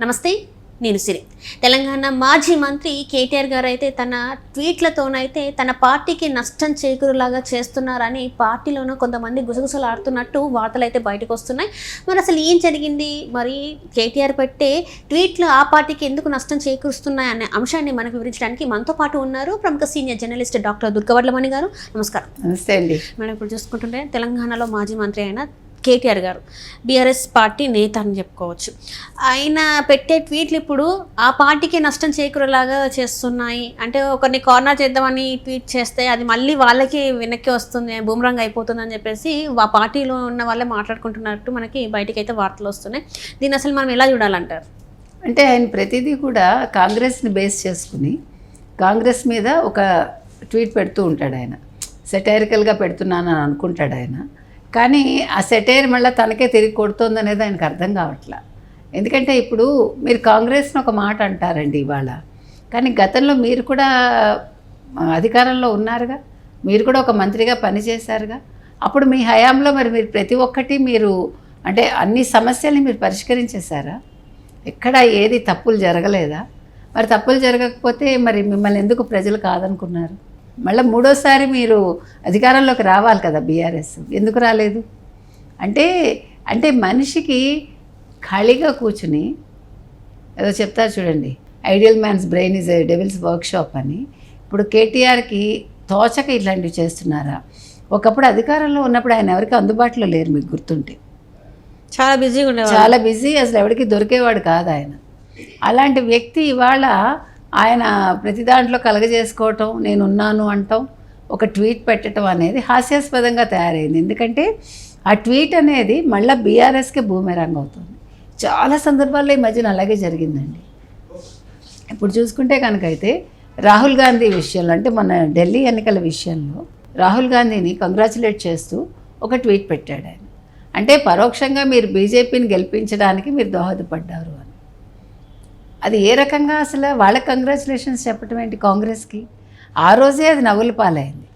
నమస్తే నేను సిరి తెలంగాణ మాజీ మంత్రి కేటీఆర్ గారు అయితే తన ట్వీట్లతోనైతే తన పార్టీకి నష్టం చేకూరులాగా చేస్తున్నారని పార్టీలోనూ కొంతమంది గుసగుసలు ఆడుతున్నట్టు వార్తలు అయితే బయటకు వస్తున్నాయి. మరి అసలు ఏం జరిగింది, మరి కేటీఆర్ పెట్టే ట్వీట్లు ఆ పార్టీకి ఎందుకు నష్టం చేకూరుస్తున్నాయి అనే అంశాన్ని మనకు వివరించడానికి మనతో పాటు ఉన్నారు ప్రముఖ సీనియర్ జర్నలిస్ట్ డాక్టర్ దుర్గవడ్లమణి గారు. నమస్కారం. నమస్తే అండి మేడం, ఇప్పుడు చూసుకుంటుంటే తెలంగాణలో మాజీ మంత్రి అయిన కేటీఆర్ గారు బీఆర్ఎస్ పార్టీ నేత అని చెప్పుకోవచ్చు. ఆయన పెట్టే ట్వీట్లు ఇప్పుడు ఆ పార్టీకి నష్టం చేకూరేలాగా చేస్తున్నాయి. అంటే ఒకరిని కార్నర్ చేద్దామని ట్వీట్ చేస్తే అది మళ్ళీ వాళ్ళకి వెనక్కి వస్తుంది, బూమరంగ్ అయిపోతుంది అని చెప్పేసి ఆ పార్టీలో ఉన్న వాళ్ళే మాట్లాడుకుంటున్నట్టు మనకి బయటికి అయితే వార్తలు వస్తున్నాయి. దీన్ని అసలు మనం ఎలా చూడాలంటారు? అంటే ఆయన ప్రతిదీ కూడా కాంగ్రెస్ని బేస్ చేసుకుని కాంగ్రెస్ మీద ఒక ట్వీట్ పెడుతూ ఉంటాడు. ఆయన సెటైరికల్గా పెడుతున్నానని అనుకుంటాడు ఆయన, కానీ ఆ సెటైర్ మళ్ళీ తనకే తిరిగి కొడుతుంది అనేది ఆయనకు అర్థం కావట్లా. ఎందుకంటే ఇప్పుడు మీరు కాంగ్రెస్ని ఒక మాట అంటారండి ఇవాళ, కానీ గతంలో మీరు కూడా అధికారంలో ఉన్నారుగా, మీరు కూడా ఒక మంత్రిగా పనిచేశారుగా. అప్పుడు మీ హయాంలో మరి మీరు ప్రతి ఒక్కటి మీరు అంటే అన్ని సమస్యల్ని మీరు పరిష్కరించేశారా? ఎక్కడ ఏది తప్పులు జరగలేదా? మరి తప్పులు జరగకపోతే మరి మిమ్మల్ని ఎందుకు ప్రజలు కాదనుకున్నారు? మళ్ళీ మూడోసారి మీరు అధికారంలోకి రావాలి కదా బీఆర్ఎస్, ఎందుకు రాలేదు? అంటే మనిషికి ఖాళీగా కూర్చుని ఏదో చెప్తారు చూడండి, ideal man's brain is a devil's workshop అని. ఇప్పుడు కేటీఆర్కి తోచక ఇట్లాంటివి చేస్తున్నారా? ఒకప్పుడు అధికారంలో ఉన్నప్పుడు ఆయన ఎవరికి అందుబాటులో లేరు, మీకు గుర్తుంటే చాలా బిజీగా ఉండేవారు, చాలా బిజీ, అసలు ఎవరికి దొరికేవాడు కాదు ఆయన. అలాంటి వ్యక్తి ఇవాళ ఆయన ప్రతి దాంట్లో కలగజేసుకోవటం, నేనున్నాను అంటాం, ఒక ట్వీట్ పెట్టడం అనేది హాస్యాస్పదంగా తయారైంది. ఎందుకంటే ఆ ట్వీట్ అనేది మళ్ళీ బీఆర్ఎస్కి బూమెరాంగ్ అవుతుంది. చాలా సందర్భాల్లో ఈ మధ్యన అలాగే జరిగిందండి. ఇప్పుడు చూసుకుంటే కనుకైతే రాహుల్ గాంధీ విషయంలో, అంటే మన ఢిల్లీ ఎన్నికల విషయంలో రాహుల్ గాంధీని కంగ్రాచులేట్ చేస్తూ ఒక ట్వీట్ పెట్టాడు ఆయన. అంటే పరోక్షంగా మీరు బీజేపీని గెలిపించడానికి మీరు దోహదపడ్డారు అని. అది ఏ రకంగా అసలు వాళ్ళకి కంగ్రాచులేషన్స్ చెప్పడం ఏంటి కాంగ్రెస్కి? ఆ రోజే అది నవ్వుల పాలైంది.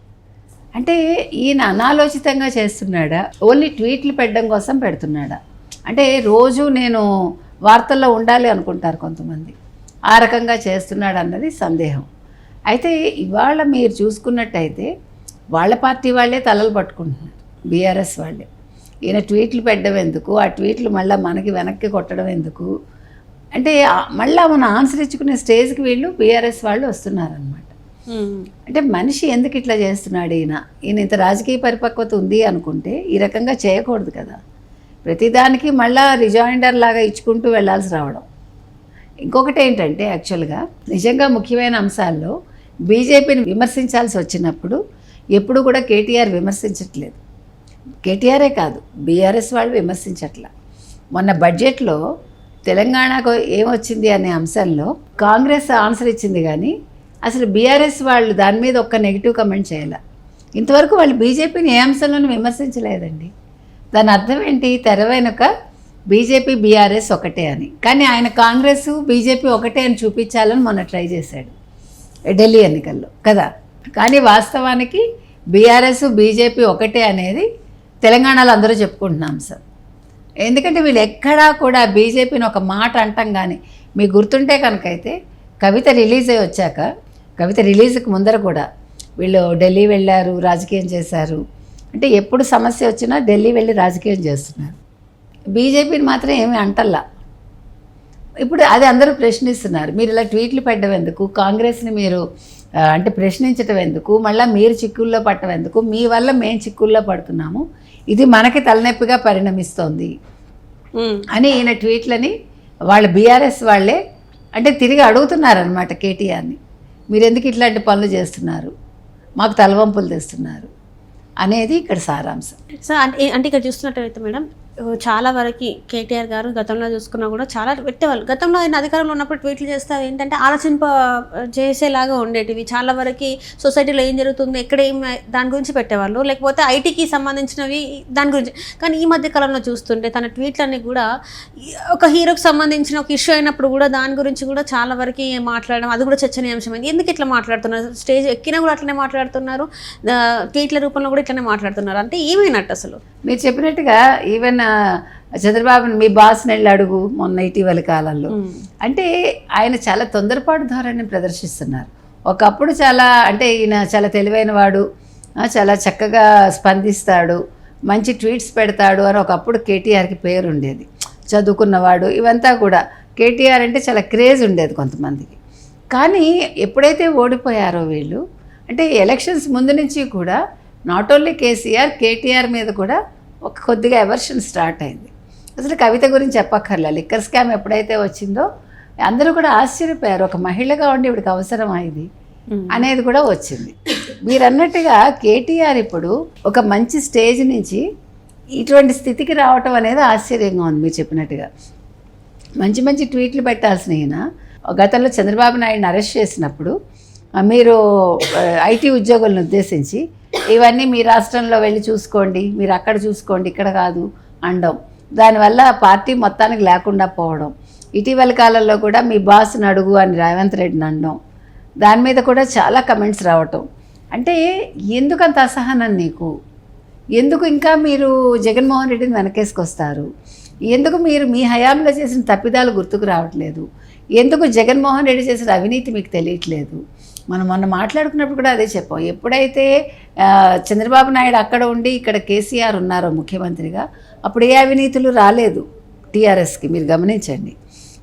అంటే ఈయన అనాలోచితంగా చేస్తున్నాడా, ఓన్లీ ట్వీట్లు పెట్టడం కోసం పెడుతున్నాడా? అంటే రోజు నేను వార్తల్లో ఉండాలి అనుకుంటారు కొంతమంది, ఆ రకంగా చేస్తున్నాడు అన్నది సందేహం. అయితే ఇవాళ మీరు చూసుకున్నట్టయితే వాళ్ళ పార్టీ వాళ్ళే తలలు పట్టుకుంటున్నారు, బీఆర్ఎస్ వాళ్ళే. ఈయన ట్వీట్లు పెట్టడం ఎందుకు, ఆ ట్వీట్లు మళ్ళీ మనకి వెనక్కి కొట్టడం ఎందుకు అంటే మళ్ళీ మన ఆన్సర్ ఇచ్చుకునే స్టేజ్కి వీళ్ళు బీఆర్ఎస్ వాళ్ళు వస్తున్నారనమాట. అంటే మనిషి ఎందుకు ఇట్లా చేస్తున్నాడు ఈయన ఇంత రాజకీయ పరిపక్వత ఉంది అనుకుంటే ఈ రకంగా చేయకూడదు కదా. ప్రతిదానికి మళ్ళీ రిజాయిండర్ లాగా ఇచ్చుకుంటూ వెళ్ళాల్సి రావడం. ఇంకొకటి ఏంటంటే యాక్చువల్గా నిజంగా ముఖ్యమైన అంశాల్లో బీజేపీని విమర్శించాల్సి వచ్చినప్పుడు ఎప్పుడు కూడా కేటీఆర్ విమర్శించట్లేదు. కేటీఆరే కాదు, బీఆర్ఎస్ వాళ్ళు విమర్శించట్లా. మొన్న బడ్జెట్లో తెలంగాణకు ఏమొచ్చింది అనే అంశంలో కాంగ్రెస్ ఆన్సర్ ఇచ్చింది, కానీ అసలు బీఆర్ఎస్ వాళ్ళు దాని మీద ఒక్క నెగిటివ్ కమెంట్ చేయాల. ఇంతవరకు వాళ్ళు బీజేపీని ఏ అంశంలోనూ విమర్శించలేదండి. దాని అర్థం ఏంటి? తెర వెనుక బీజేపీ బీఆర్ఎస్ ఒకటే అని. కానీ ఆయన కాంగ్రెస్ బీజేపీ ఒకటే అని చూపించాలని మొన్న ట్రై చేశాడు ఢిల్లీ ఎన్నికల్లో కదా. కానీ వాస్తవానికి బీఆర్ఎస్ బీజేపీ ఒకటే అనేది తెలంగాణలో అందరూ చెప్పుకుంటున్నాం సార్. ఎందుకంటే వీళ్ళు ఎక్కడా కూడా బీజేపీని ఒక మాట అంటాం. కానీ మీకు గుర్తుంటే కనుకైతే కవిత రిలీజ్ అయ్యి వచ్చాక, కవిత రిలీజ్కి ముందర కూడా వీళ్ళు ఢిల్లీ వెళ్ళారు, రాజకీయం చేశారు. అంటే ఎప్పుడు సమస్య వచ్చినా ఢిల్లీ వెళ్ళి రాజకీయం చేస్తున్నారు. బీజేపీని మాత్రం ఏమీ అంటల్లా. ఇప్పుడు అది అందరూ ప్రశ్నిస్తున్నారు, మీరు ఇలా ట్వీట్లు పెట్టడం ఎందుకు, కాంగ్రెస్ని మీరు అంటే ప్రశ్నించడం ఎందుకు, మళ్ళీ మీరు చిక్కుల్లో పట్టడం ఎందుకు, మీ వల్ల మేము చిక్కుల్లో పడుతున్నాము, ఇది మనకి తలనొప్పిగా పరిణమిస్తోంది అని ఈయన ట్వీట్లని వాళ్ళ బీఆర్ఎస్ వాళ్ళే అంటే తిరిగి అడుగుతున్నారనమాట కేటీఆర్ని. మీరు ఎందుకు ఇట్లాంటి పనులు చేస్తున్నారు, మాకు తలవంపులు తెస్తున్నారు అనేది ఇక్కడ సారాంశం. సో అంటే ఇక్కడ చూస్తున్నట్టయితే మేడం, చాలా వరకు కేటీఆర్ గారు గతంలో చూసుకున్నా కూడా చాలా పెట్టేవాళ్ళు. గతంలో ఆయన అధికారంలో ఉన్నప్పుడు ట్వీట్లు చేస్తే ఏంటంటే ఆలోచింప చేసేలాగా ఉండేటివి. చాలా వరకు సొసైటీలో ఏం జరుగుతుంది, ఎక్కడ ఏం దాని గురించి పెట్టేవాళ్ళు, లేకపోతే ఐటీకి సంబంధించినవి దాని గురించి. కానీ ఈ మధ్య కాలంలో చూస్తుంటే తన ట్వీట్లన్నీ కూడా ఒక హీరోకి సంబంధించిన ఒక ఇష్యూ అయినప్పుడు కూడా దాని గురించి కూడా చాలా వరకు మాట్లాడడం, అది కూడా చర్చనీయాంశమైంది. ఎందుకు ఇట్లా మాట్లాడుతున్నారు? స్టేజ్ ఎక్కినా కూడా అట్లనే మాట్లాడుతున్నారు, ట్వీట్ల రూపంలో కూడా ఇట్లనే మాట్లాడుతున్నారు. అంటే ఏమైనట్టు అసలు? మీరు చెప్పినట్టుగా ఈవెన్ చంద్రబాబుని మీ బాస్ని వెళ్ళి అడుగు మొన్న ఇటీవల కాలంలో. అంటే ఆయన చాలా తొందరపాటు ధోరణిని ప్రదర్శిస్తున్నారు. ఒకప్పుడు చాలా అంటే ఈయన చాలా తెలివైన వాడు, చాలా చక్కగా స్పందిస్తాడు, మంచి ట్వీట్స్ పెడతాడు అని ఒకప్పుడు కేటీఆర్కి పేరు ఉండేది. చదువుకున్నవాడు ఇవంతా కూడా కేటీఆర్ అంటే చాలా క్రేజ్ ఉండేది కొంతమందికి. కానీ ఎప్పుడైతే ఓడిపోయారో వీళ్ళు, అంటే ఎలక్షన్స్ ముందు నుంచి కూడా నాట్ ఓన్లీ కేటీఆర్ మీద కూడా ఒక కొద్దిగా ఎవర్షన్ స్టార్ట్ అయింది. అసలు కవిత గురించి చెప్పక్కర్లే, లిక్కర్ స్కామ్ ఎప్పుడైతే వచ్చిందో అందరూ కూడా ఆశ్చర్యపోయారు, ఒక మహిళగా ఉండి ఇవిడికి అవసరమా ఇది అనేది కూడా వచ్చింది. మీరు అన్నట్టుగా కేటీఆర్ ఇప్పుడు ఒక మంచి స్టేజ్ నుంచి ఇటువంటి స్థితికి రావటం అనేది ఆశ్చర్యంగా ఉంది. మీరు చెప్పినట్టుగా మంచి మంచి ట్వీట్లు పెట్టాల్సిన ఈయన గతంలో చంద్రబాబు నాయుడుని అరెస్ట్ చేసినప్పుడు మీరు ఐటీ ఉద్యోగులను ఉద్దేశించి ఇవన్నీ మీ రాష్ట్రంలో వెళ్ళి చూసుకోండి, మీరు అక్కడ చూసుకోండి, ఇక్కడ కాదు అనడం, దానివల్ల పార్టీ మొత్తానికి లేకుండా పోవడం. ఇటీవల కాలంలో కూడా మీ బాస్ని అడుగు అని రేవంత్ రెడ్డిని అనడం, దాని మీద కూడా చాలా కమెంట్స్ రావటం. అంటే ఎందుకు అంత అసహనం నీకు? ఎందుకు ఇంకా మీరు జగన్మోహన్ రెడ్డిని వెనకేసుకొస్తారు? ఎందుకు మీరు మీ హయాంలో చేసిన తప్పిదాలు గుర్తుకు రావట్లేదు? ఎందుకు జగన్మోహన్ రెడ్డి చేసిన అవినీతి మీకు తెలియట్లేదు? మనం మొన్న మాట్లాడుకున్నప్పుడు కూడా అదే చెప్పాం. ఎప్పుడైతే చంద్రబాబు నాయుడు అక్కడ ఉండి ఇక్కడ కేసీఆర్ ఉన్నారో ముఖ్యమంత్రిగా, అప్పుడు ఏ అవినీతులు రాలేదు టీఆర్ఎస్కి. మీరు గమనించండి,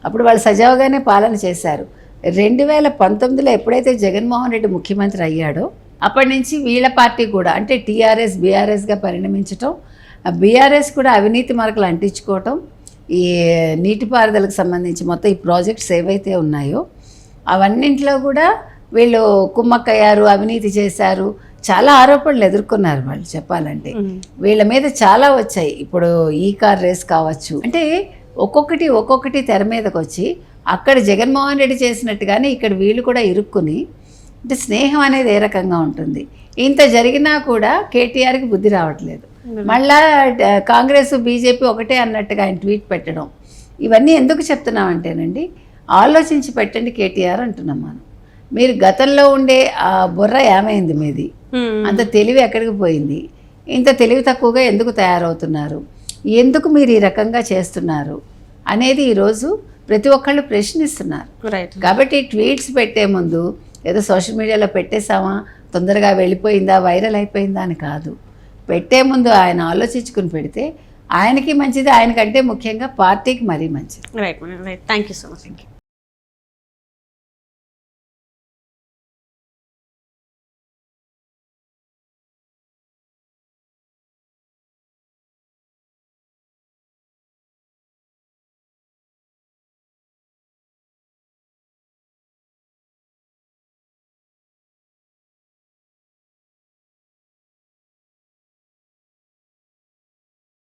అప్పుడు వాళ్ళు సజావుగానే పాలన చేశారు. 2019లో ఎప్పుడైతే జగన్మోహన్ రెడ్డి ముఖ్యమంత్రి అయ్యాడో అప్పటి నుంచి వీళ్ళ పార్టీ కూడా అంటే టీఆర్ఎస్ బీఆర్ఎస్గా పరిణమించటం, బీఆర్ఎస్ కూడా అవినీతి మార్కులు అంటించుకోవటం, ఈ నీటిపారుదలకు సంబంధించి మొత్తం ఈ ప్రాజెక్ట్స్ ఏవైతే ఉన్నాయో అవన్నింటిలో కూడా వీళ్ళు కుమ్మక్కయ్యారు, అవినీతి చేశారు, చాలా ఆరోపణలు ఎదుర్కొన్నారు వాళ్ళు. చెప్పాలంటే వీళ్ళ మీద చాలా వచ్చాయి. ఇప్పుడు ఈ కార్ రేస్ కావచ్చు, అంటే ఒక్కొక్కటి తెర మీదకి వచ్చి అక్కడ జగన్మోహన్ రెడ్డి చేసినట్టుగానే ఇక్కడ వీళ్ళు కూడా ఇరుక్కుని, అంటే స్నేహం అనేది ఏ రకంగా ఉంటుంది. ఇంత జరిగినా కూడా కేటీఆర్కి బుద్ధి రావట్లేదు. మళ్ళా కాంగ్రెస్ బీజేపీ ఒకటే అన్నట్టుగా ఆయన ట్వీట్ పెట్టడం, ఇవన్నీ ఎందుకు చెప్తున్నామంటేనండి, ఆలోచించి పెట్టండి కేటీఆర్ అంటున్నాం మనం. మీరు గతంలో ఉండే ఆ బుర్ర ఏమైంది మీది? అంత తెలివి ఎక్కడికి పోయింది? ఇంత తెలివి తక్కువగా ఎందుకు తయారవుతున్నారు? ఎందుకు మీరు ఈ రకంగా చేస్తున్నారు అనేది ఈరోజు ప్రతి ఒక్కళ్ళు ప్రశ్నిస్తున్నారు. కాబట్టి ట్వీట్స్ పెట్టే ముందు ఏదో సోషల్ మీడియాలో పెట్టేసామా, తొందరగా వెళ్ళిపోయిందా, వైరల్ అయిపోయిందా అని కాదు. పెట్టే ముందు ఆయన ఆలోచించుకుని పెడితే ఆయనకి మంచిది, ఆయనకంటే ముఖ్యంగా పార్టీకి మరీ మంచిది. Right thank you so much.